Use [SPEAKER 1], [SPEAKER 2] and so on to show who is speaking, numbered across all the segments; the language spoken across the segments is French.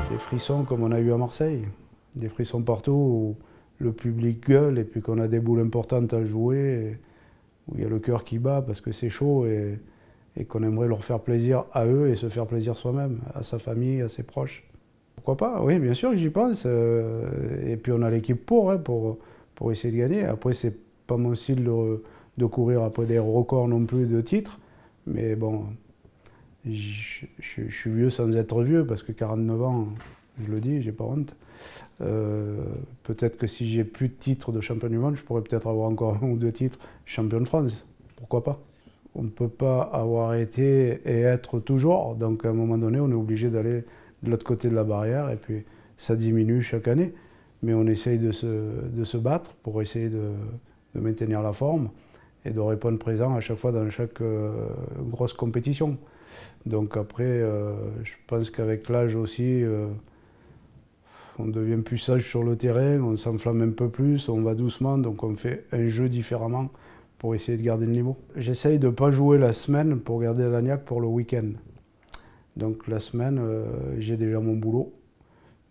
[SPEAKER 1] Des frissons comme on a eu à Marseille, des frissons partout où le public gueule et puis qu'on a des boules importantes à jouer, où il y a le cœur qui bat parce que c'est chaud et qu'on aimerait leur faire plaisir à eux et se faire plaisir soi-même, à sa famille, à ses proches. Pourquoi pas? Oui, bien sûr que j'y pense. Et puis on a l'équipe pour essayer de gagner. Après, c'est pas mon style de courir après des records non plus de titres. Mais bon, je suis vieux sans être vieux, parce que 49 ans, je le dis, j'ai pas honte. Peut-être que si j'ai plus de titres de champion du monde, je pourrais peut-être avoir encore un ou deux titres champion de France. Pourquoi pas? On ne peut pas avoir été et être toujours. Donc à un moment donné, on est obligé d'aller de l'autre côté de la barrière. Et puis ça diminue chaque année. Mais on essaye de se battre pour essayer de maintenir la forme et de répondre présent à chaque fois dans chaque grosse compétition. Donc après, je pense qu'avec l'âge aussi, on devient plus sage sur le terrain, on s'enflamme un peu plus, on va doucement, donc on fait un jeu différemment pour essayer de garder le niveau. J'essaye de ne pas jouer la semaine pour garder la niaque pour le week-end. Donc la semaine, j'ai déjà mon boulot.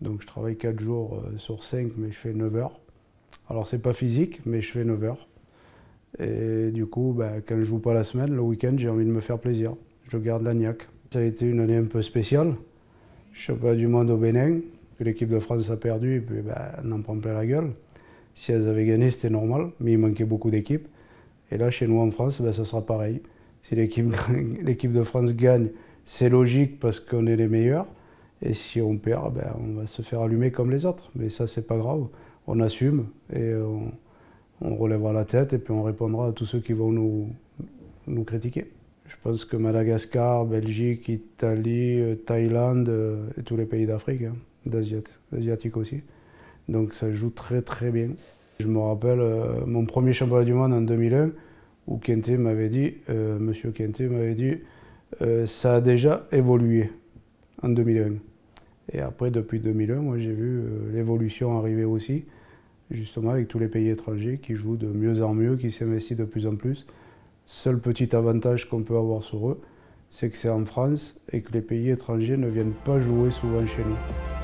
[SPEAKER 1] Donc je travaille 4 jours sur 5, mais je fais 9 heures. Alors c'est pas physique, mais je fais 9 heures. Et du coup, quand je joue pas la semaine, le week-end, j'ai envie de me faire plaisir. Je garde la niaque. Ça a été une année un peu spéciale. Championnat du monde au Bénin, que l'équipe de France a perdu, et puis on en prend plein la gueule. Si elles avaient gagné, c'était normal, mais il manquait beaucoup d'équipes. Et là, chez nous en France, ça sera pareil. Si l'équipe de France gagne, c'est logique parce qu'on est les meilleurs. Et si on perd, on va se faire allumer comme les autres. Mais ça, c'est pas grave. On assume et on relèvera la tête et puis on répondra à tous ceux qui vont nous critiquer. Je pense que Madagascar, Belgique, Italie, Thaïlande et tous les pays d'Afrique, d'Asiatique aussi. Donc ça joue très très bien. Je me rappelle mon premier championnat du monde en 2001 où Kenté m'avait dit, Monsieur Kenté m'avait dit, ça a déjà évolué en 2001. Et après, depuis 2001, moi j'ai vu l'évolution arriver aussi, justement avec tous les pays étrangers qui jouent de mieux en mieux, qui s'investissent de plus en plus. Seul petit avantage qu'on peut avoir sur eux, c'est que c'est en France et que les pays étrangers ne viennent pas jouer souvent chez nous.